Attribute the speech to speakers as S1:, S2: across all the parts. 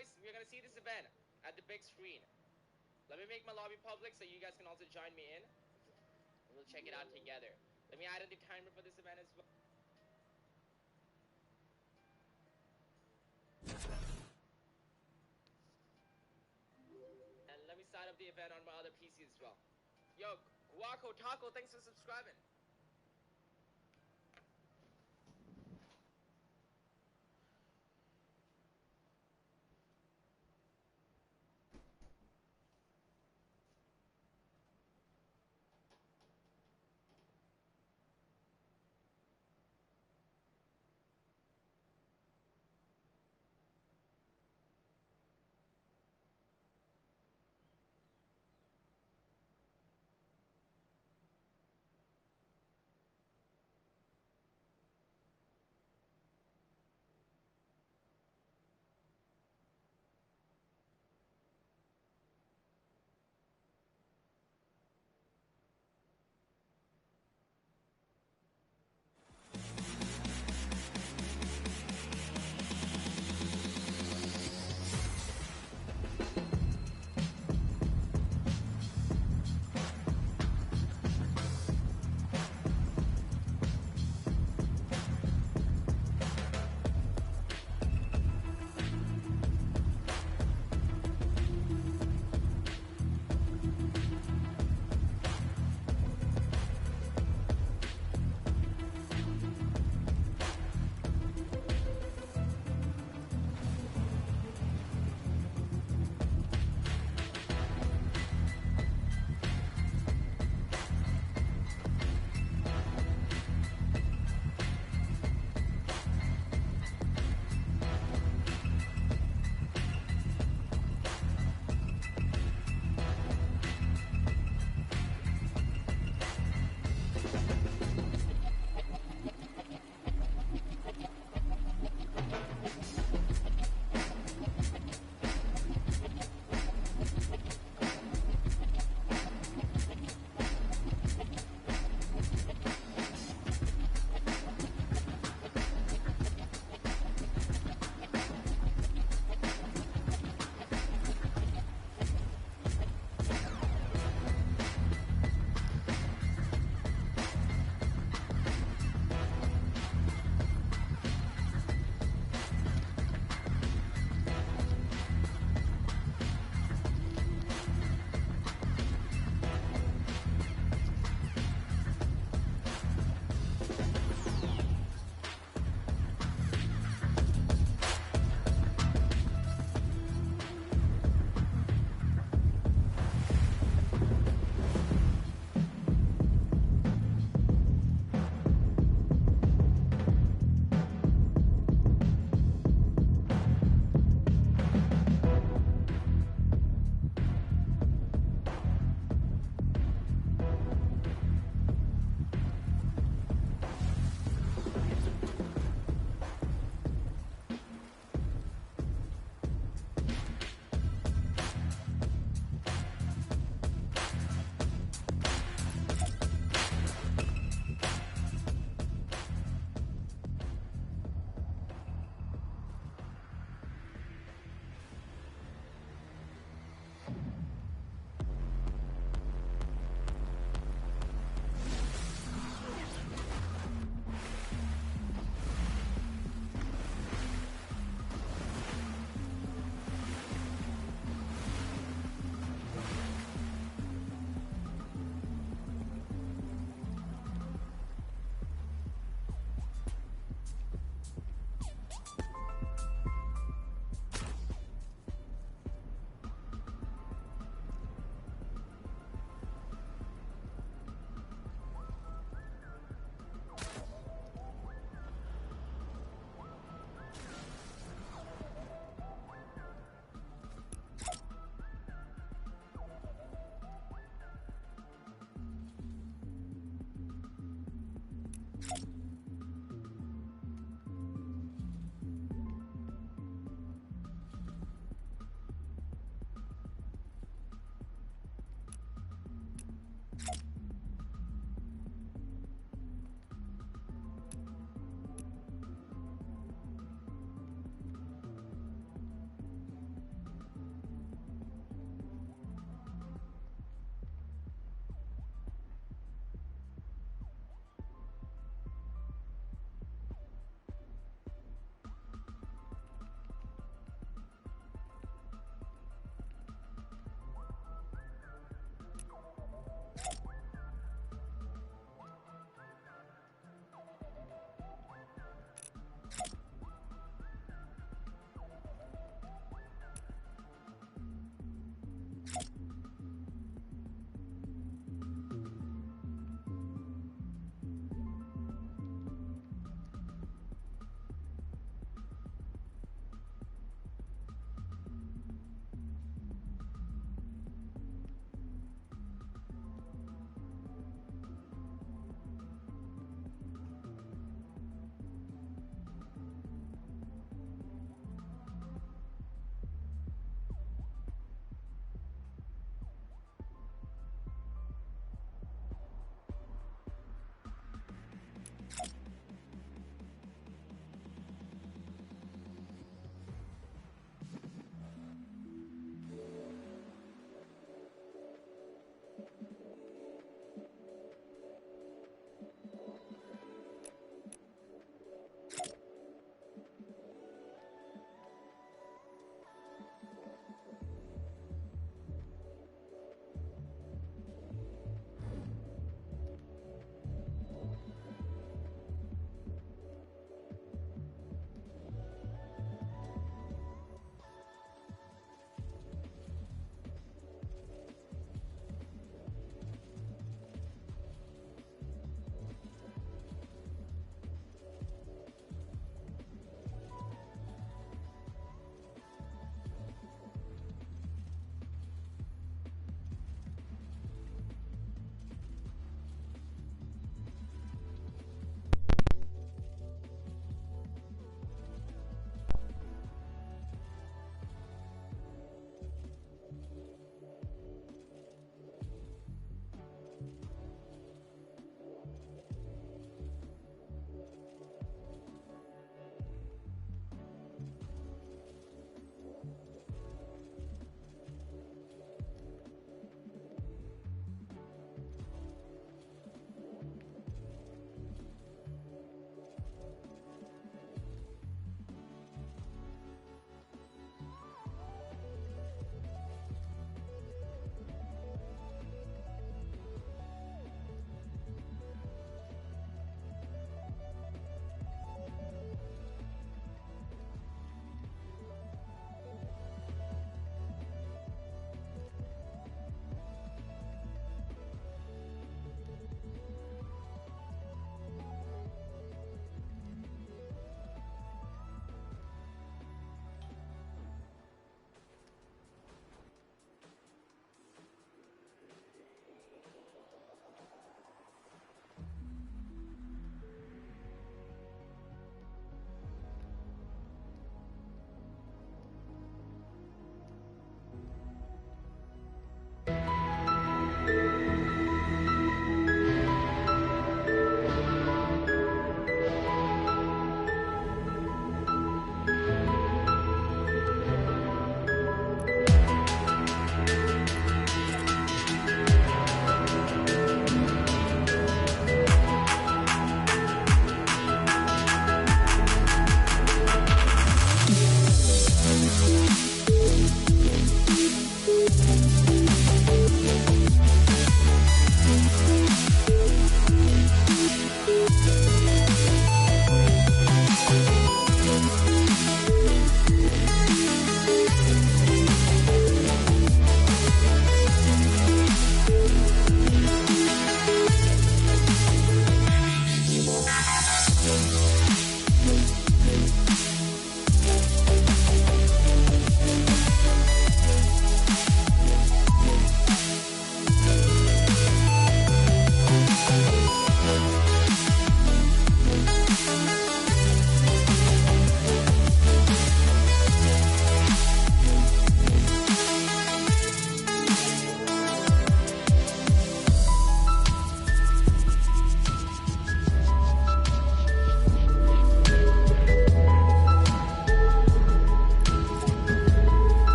S1: boys, we're gonna see this event at the big screen. Let me make my lobby public so you guys can also join me in. And we'll check it out together. Let me add in the timer for this event as well. And let me start up the event on my other PC as well. Yo, Guaco Taco, thanks for subscribing.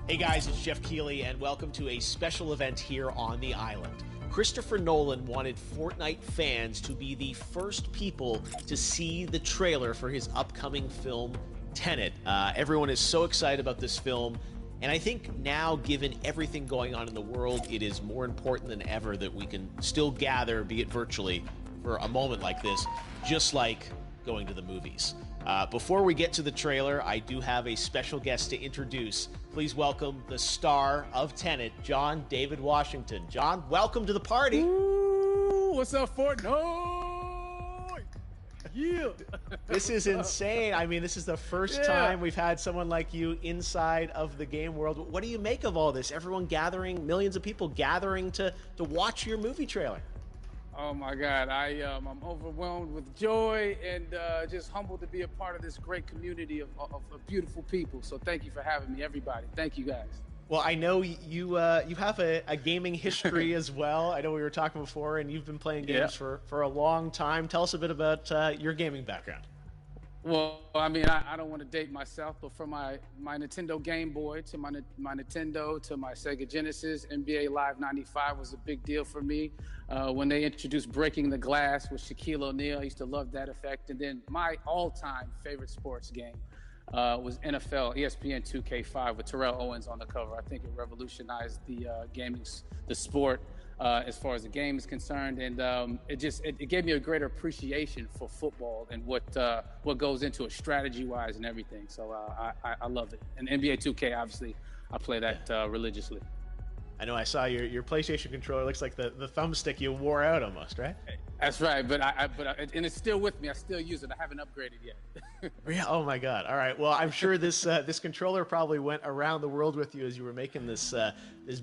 S2: Hey guys, it's Jeff Keighley, and welcome to a special event here on the island. Christopher Nolan wanted Fortnite fans to be the first people to see the trailer for his upcoming film, Tenet. Everyone is so excited about this film, and I think now, given everything going on in the world, it is more important than ever that we can still gather, be it virtually, for a moment like this, just like going to the movies. Before we get to the trailer, I do have a special guest to introduce. Please welcome the star of Tenet, John David Washington. John, welcome to the party.
S3: Ooh, what's up, Fortnite? Yeah.
S2: This is insane. I mean, this is the first time we've had someone like you inside of the game world. What do you make of all this? Everyone gathering, millions of people gathering to watch your movie trailer.
S3: Oh my God, I'm overwhelmed with joy and just humbled to be a part of this great community of beautiful people. So thank you for having me, everybody. Thank you guys.
S2: Well, I know you have a gaming history as well. I know we were talking before, and you've been playing games for a long time. Tell us a bit about your gaming background.
S3: Well, I mean, I don't want to date myself, but from my Nintendo Game Boy to my Nintendo to my Sega Genesis, NBA Live 95 was a big deal for me. When they introduced Breaking the Glass with Shaquille O'Neal, I used to love that effect. And then my all-time favorite sports game was NFL ESPN 2K5 with Terrell Owens on the cover. I think it revolutionized the sport as far as the game is concerned, and it gave me a greater appreciation for football and what goes into it strategy-wise and everything. So I love it. And NBA 2K, obviously, I play that religiously.
S2: I know I saw your PlayStation controller. Looks like the thumbstick you wore out almost, right?
S3: That's right, but and it's still with me. I still use it. I haven't upgraded yet.
S2: Yeah. Oh my God. All right. Well, I'm sure this controller probably went around the world with you as you were making this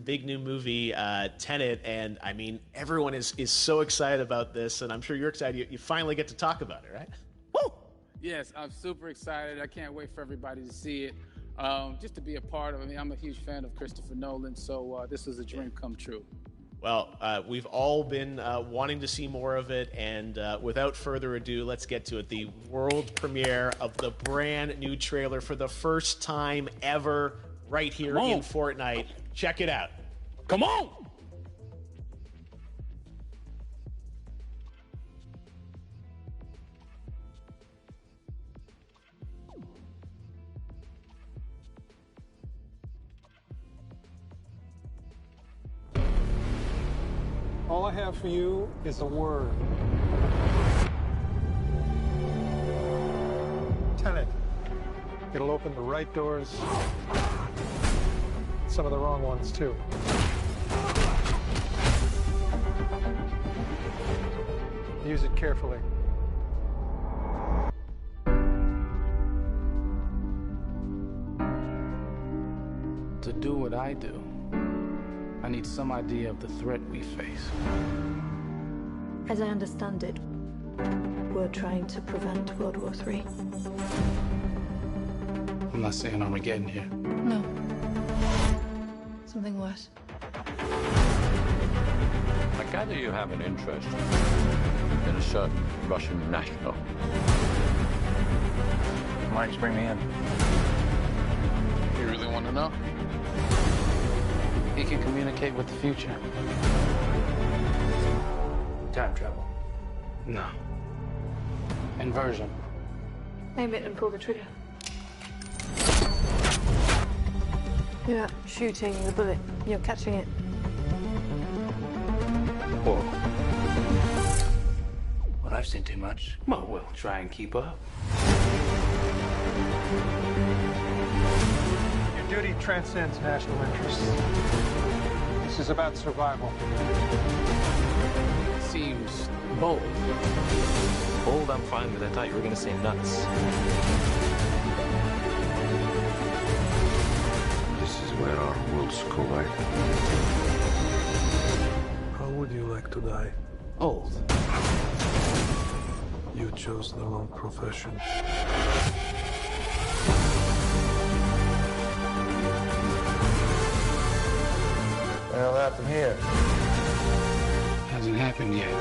S2: big new movie, Tenet. And I mean, everyone is so excited about this, and I'm sure you're excited. You finally get to talk about it, right?
S3: Woo! Yes, I'm super excited. I can't wait for everybody to see it. Just to be a part of it. I mean, I'm a huge fan of Christopher Nolan, so this was a dream come true.
S2: Well, we've all been wanting to see more of it, and without further ado, let's get to it. The world premiere of the brand new trailer for the first time ever right here in Fortnite. Check it out.
S3: Come on!
S4: All I have for you is a word. Tenet. It'll open the right doors, some of the wrong ones too. Use it carefully.
S5: To do what I do, I need some idea of the threat we face.
S6: As I understand it, we're trying to prevent World War III.
S5: I'm not saying Armageddon here.
S6: No. Something worse.
S7: I gather you have an interest in a certain Russian national.
S8: Why don't you bring me in?
S5: You really want to know? He can communicate with the future.
S8: Time travel.
S5: No. Inversion.
S6: Aim it and pull the trigger. You're not shooting the bullet, you're catching it.
S5: Whoa.
S8: Well, I've seen too much.
S5: Well, we'll try and keep up.
S4: Your duty transcends national interests. This is about survival.
S5: Seems bold.
S8: Bold, I'm fine with. I thought you were going to say nuts.
S7: This is where our worlds collide.
S4: How would you like to die?
S5: Old.
S4: You chose the wrong profession.
S8: What'll happen here?
S5: Hasn't happened yet.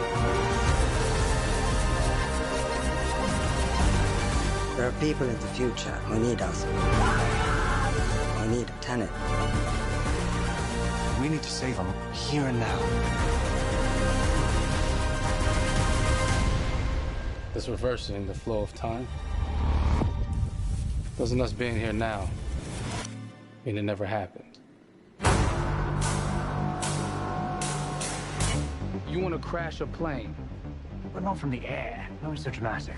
S9: There are people in the future who need us. We need Tenet.
S8: We need to save them here and now.
S5: This reversing the flow of time. Doesn't us being here now mean it never happened? You want to crash a plane?
S8: But not from the air. That was so dramatic.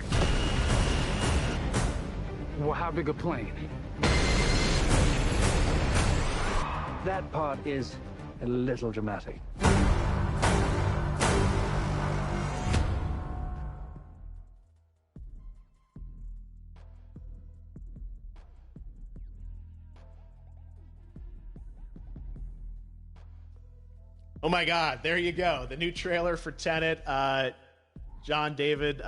S5: Well, how big a plane?
S8: That part is a little dramatic.
S2: Oh my God, there you go. The new trailer for Tenet. John, David,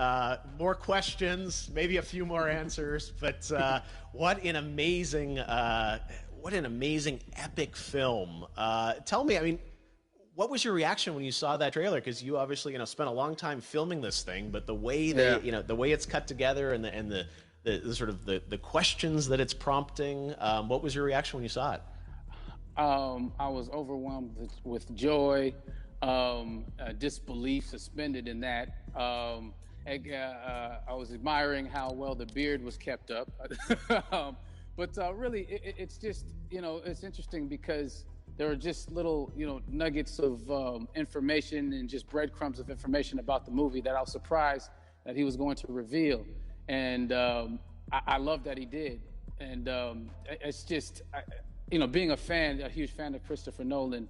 S2: more questions, maybe a few more answers, but what an amazing epic film. Tell me, I mean, what was your reaction when you saw that trailer? Because you obviously, spent a long time filming this thing, but the way the way it's cut together and the sort of the questions that it's prompting, what was your reaction when you saw it?
S5: I was overwhelmed with joy, disbelief suspended in that. I was admiring how well the beard was kept up. But really, it's just, it's interesting because there are just little, nuggets of information and just breadcrumbs of information about the movie that I was surprised that he was going to reveal. And I love that he did. And it's just... being a huge fan of Christopher Nolan,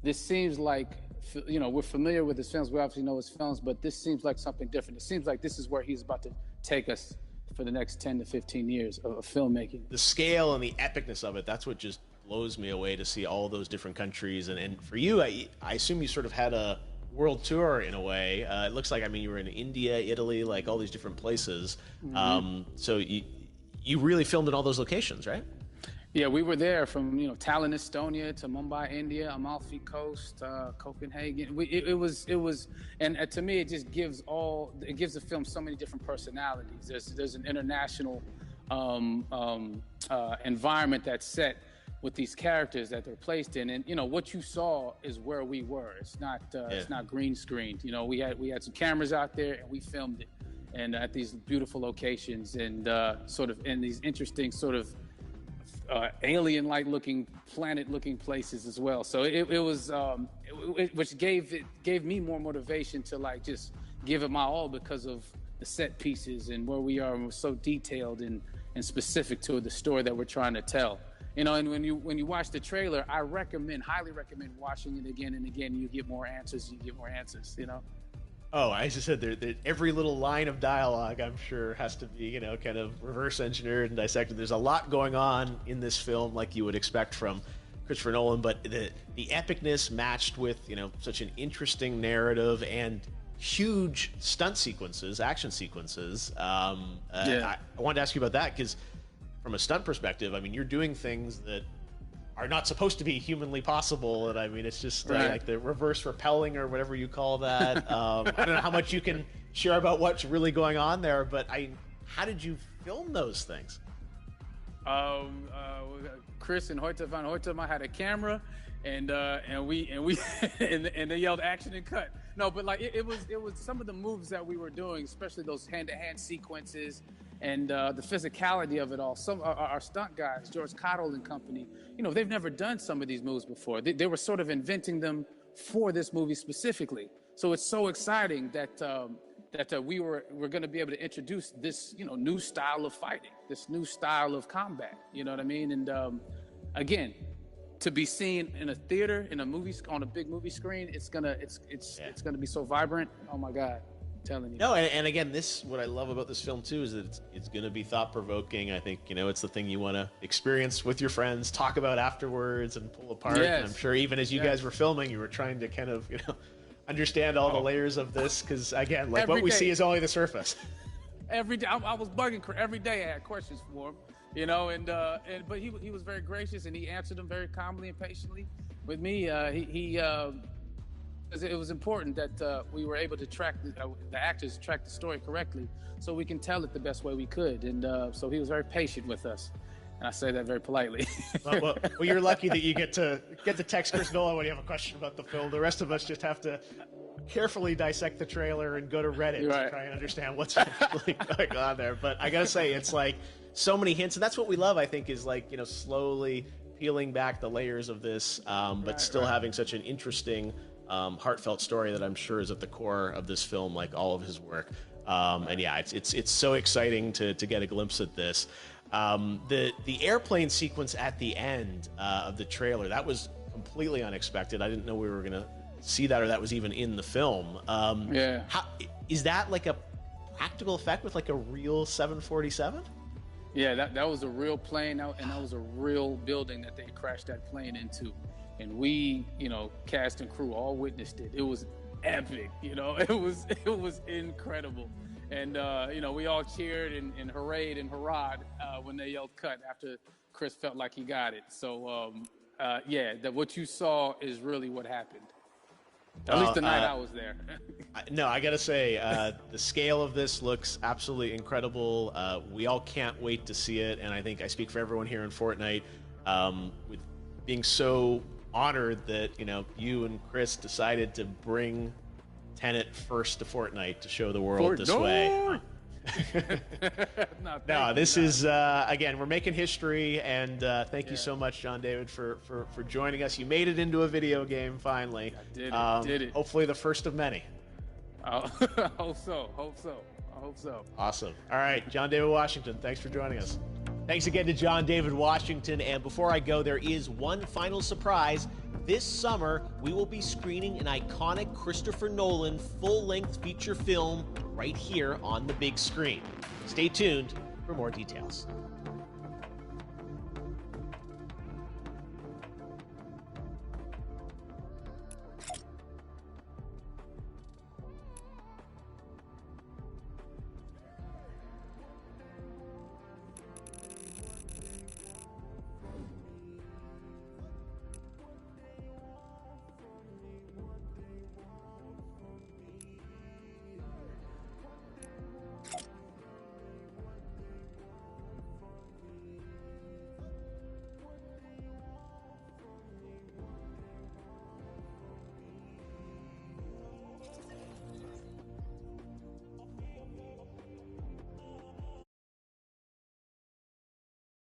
S5: this seems like, we're familiar with his films, we obviously know his films, but this seems like something different. It seems like this is where he's about to take us for the next 10 to 15 years of filmmaking.
S2: The scale and the epicness of it, that's what just blows me away, to see all those different countries. And for you, I assume you sort of had a world tour in a way. It looks like, you were in India, Italy, like all these different places. Mm-hmm. So you really filmed in all those locations, right?
S5: Yeah, we were there from Tallinn, Estonia, to Mumbai, India, Amalfi Coast, Copenhagen. It was, and to me, it just gives the film so many different personalities. There's an international environment that's set with these characters that they're placed in, and what you saw is where we were. It's not green screened. We had some cameras out there and we filmed it, and at these beautiful locations and sort of in these interesting sort of alien-like looking, planet-looking places as well. So it was, which gave me more motivation to just give it my all because of the set pieces and where we are, and we're so detailed and specific to the story that we're trying to tell. And when you watch the trailer, I highly recommend watching it again and again. You get more answers. Oh,
S2: I just said every little line of dialogue, I'm sure, has to be, kind of reverse engineered and dissected. There's a lot going on in this film, like you would expect from Christopher Nolan, but the epicness matched with, such an interesting narrative and huge stunt sequences, action sequences. I wanted to ask you about that because from a stunt perspective, you're doing things that are not supposed to be humanly possible, and it's just like the reverse rappelling or whatever you call that. I don't know how much you can share about what's really going on there, but how did you film those things?
S5: Chris and Hoyte van Hoytema had a camera, and they yelled action and cut. No, but it was some of the moves that we were doing, especially those hand-to-hand sequences. And the physicality of it all. Some our stunt guys, George Cottle and company, they've never done some of these moves before. They were sort of inventing them for this movie specifically. So it's so exciting that we're going to be able to introduce this new style of fighting, this new style of combat. You know what I mean? And again, to be seen in a theater, in a movie, on a big movie screen, it's gonna be so vibrant. Oh my God, I'm telling you.
S2: No, and again, what I love about this film too is that it's gonna be thought provoking. I think it's the thing you want to experience with your friends, talk about afterwards, and pull apart.
S5: Yes.
S2: And I'm sure even as you guys were filming, you were trying to kind of understand all the layers of this, because again, like
S5: Every
S2: what we
S5: day.
S2: see is only the surface.
S5: Every day, I was bugging every day. I had questions for him, but he was very gracious, and he answered them very calmly and patiently with me. It was important that we were able to track the actors track the story correctly, so we can tell it the best way we could. And so he was very patient with us, and I say that very politely.
S2: well, you're lucky that you get to text Chris Nolan when you have a question about the film. The rest of us just have to carefully dissect the trailer and go to Reddit to try and understand what's actually going on there. But I gotta say, it's like so many hints, and that's what we love, I think, is like slowly peeling back the layers of this, but still having such an interesting, heartfelt story that I'm sure is at the core of this film, like all of his work. And yeah, it's so exciting to get a glimpse at this. The airplane sequence at the end of the trailer, that was completely unexpected. I didn't know we were gonna see that, or that was even in the film. Is that like a practical effect with like a real 747?
S5: Yeah, that was a real plane, and that was a real building that they crashed that plane into. And we, cast and crew all witnessed it. It was epic, it was incredible. And, we all cheered and hurrayed and hurrahed when they yelled cut after Chris felt like he got it. So, that what you saw is really what happened. At least the night I was there.
S2: No, I gotta say, the scale of this looks absolutely incredible. We all can't wait to see it, and I think I speak for everyone here in Fortnite, with being so honored that you and Chris decided to bring Tenet first to Fortnite to show the world this way. No, this is again, we're making history, and thank you so much, John David, for joining us. You made it into a video game finally.
S5: I did it.
S2: Hopefully the first of many.
S5: I hope so.
S2: Awesome. All right, John David Washington, thanks for joining us. Thanks again to John David Washington. And before I go, there is one final surprise. This summer, we will be screening an iconic Christopher Nolan full-length feature film right here on the big screen. Stay tuned for more details.